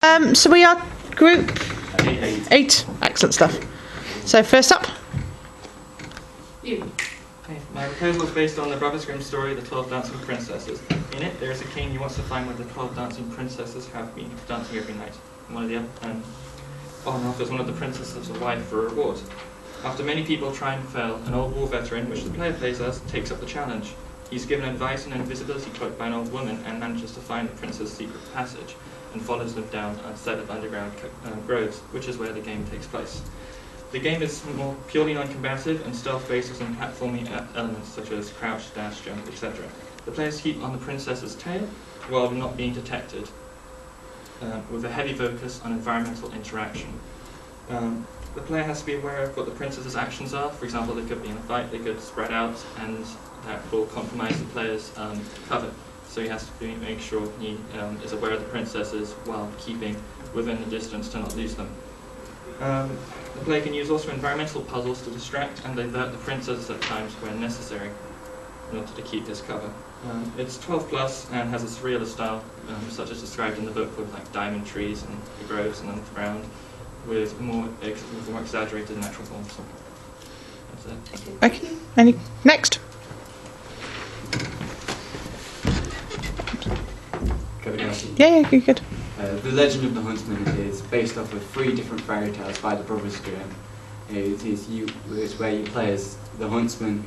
So we are group 8. Excellent stuff. So first up. You. Okay, my proposal is based on the Brothers Grimm story, The 12 Dancing Princesses. In it, there is a king who wants to find where the 12 dancing princesses have been dancing every night. And offers one of the princesses a wife for a reward. After many people try and fail, an old war veteran, which the player plays as, takes up the challenge. He's given advice and an invisibility cloak by an old woman and manages to find the prince's secret passage and follows them down a set of underground groves, which is where the game takes place. The game is more purely non-combative and stealth-based with some platforming elements such as crouch, dash, jump, etc. The players keep on the princess's tail while not being detected, with a heavy focus on environmental interaction. The player has to be aware of what the princess's actions are. For example, they could be in a fight, they could spread out, and that will compromise the player's cover. So he has to make sure he is aware of the princesses while keeping within the distance to not lose them. The player can use also environmental puzzles to distract and divert the princesses at times when necessary in order to keep his cover. It's 12 plus and has a surrealist style, such as described in the book, with like diamond trees and the groves and underground, with more exaggerated natural forms. That's it. Okay. Any next? Yeah, you're good. The Legend of the Huntsman is based off of 3 different fairy tales by the Brothers Grimm. It's where you play as the huntsman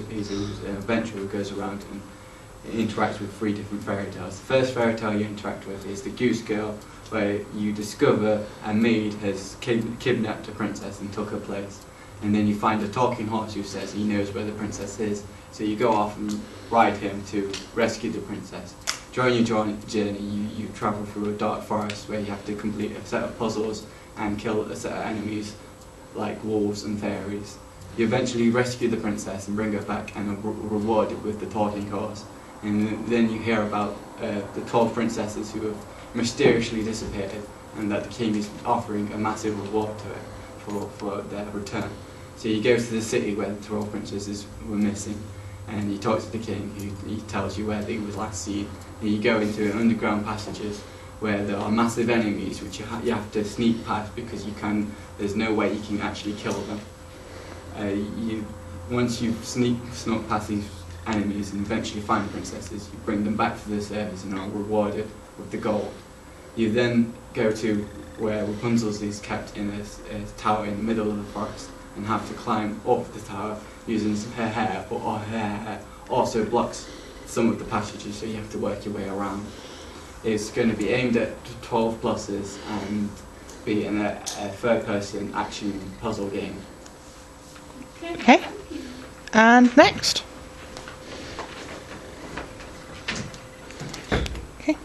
he's an adventurer who goes around and interacts with 3 different fairy tales. The first fairy tale you interact with is the Goose Girl, where you discover a maid has kidnapped a princess and took her place. And then you find a talking horse who says he knows where the princess is. So you go off and ride him to rescue the princess. During your journey, you travel through a dark forest where you have to complete a set of puzzles and kill a set of enemies like wolves and fairies. You eventually rescue the princess and bring her back and are rewarded with the talking horse. And then you hear about the 12 princesses who have mysteriously disappeared and that the king is offering a massive reward to it for their return. So you go to the city where the 12 princesses were missing and you talk to the king, he tells you where they were last seen. And you go into underground passages where there are massive enemies which you have to sneak past because there's no way you can actually kill them. Once you've snuck past these enemies and eventually find the princesses, you bring them back to the service and are rewarded with the gold. You then go to where Rapunzel is kept in a tower in the middle of the forest and have to climb up the tower using her hair, but her hair also blocks some of the passages, so you have to work your way around. It's going to be aimed at 12 pluses and be in a third-person action puzzle game. Okay. And next. Okay.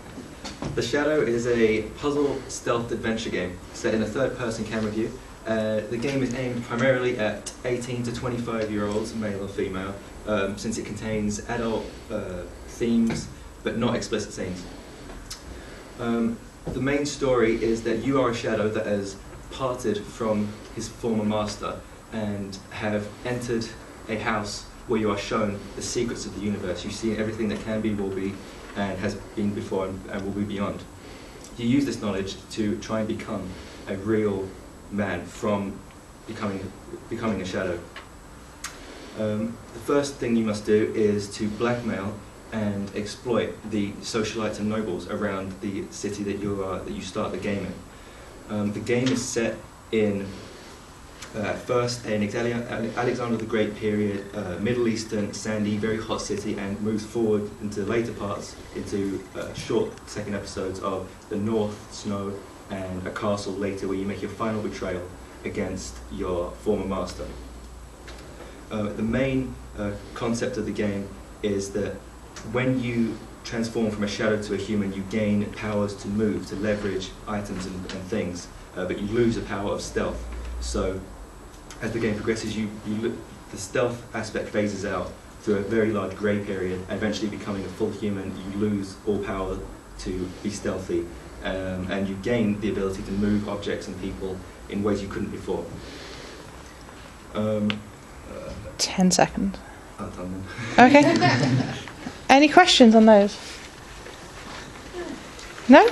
The Shadow is a puzzle stealth adventure game set in a third-person camera view. The game is aimed primarily at 18 to 25-year-olds, male or female, since it contains adult themes but not explicit scenes. The main story is that you are a shadow that has parted from his former master and have entered a house where you are shown the secrets of the universe. You've seen everything that can be, will be, and has been before and will be beyond. You use this knowledge to try and become a real man from becoming a shadow. The first thing you must do is to blackmail and exploit the socialites and nobles around the city that you start the game in. The game is set in first in Alexander the Great period, Middle Eastern, sandy, very hot city, and moves forward into later parts into short second episodes of the North, snow, and a castle later where you make your final betrayal against your former master. The main concept of the game is that when you transform from a shadow to a human, you gain powers to move, to leverage items and things, but you lose the power of stealth. So as the game progresses, the stealth aspect phases out through a very large grey period, and eventually becoming a full human, you lose all power to be stealthy, and you gain the ability to move objects and people in ways you couldn't before. 10 seconds. Oh, done then. Okay. Any questions on those? No?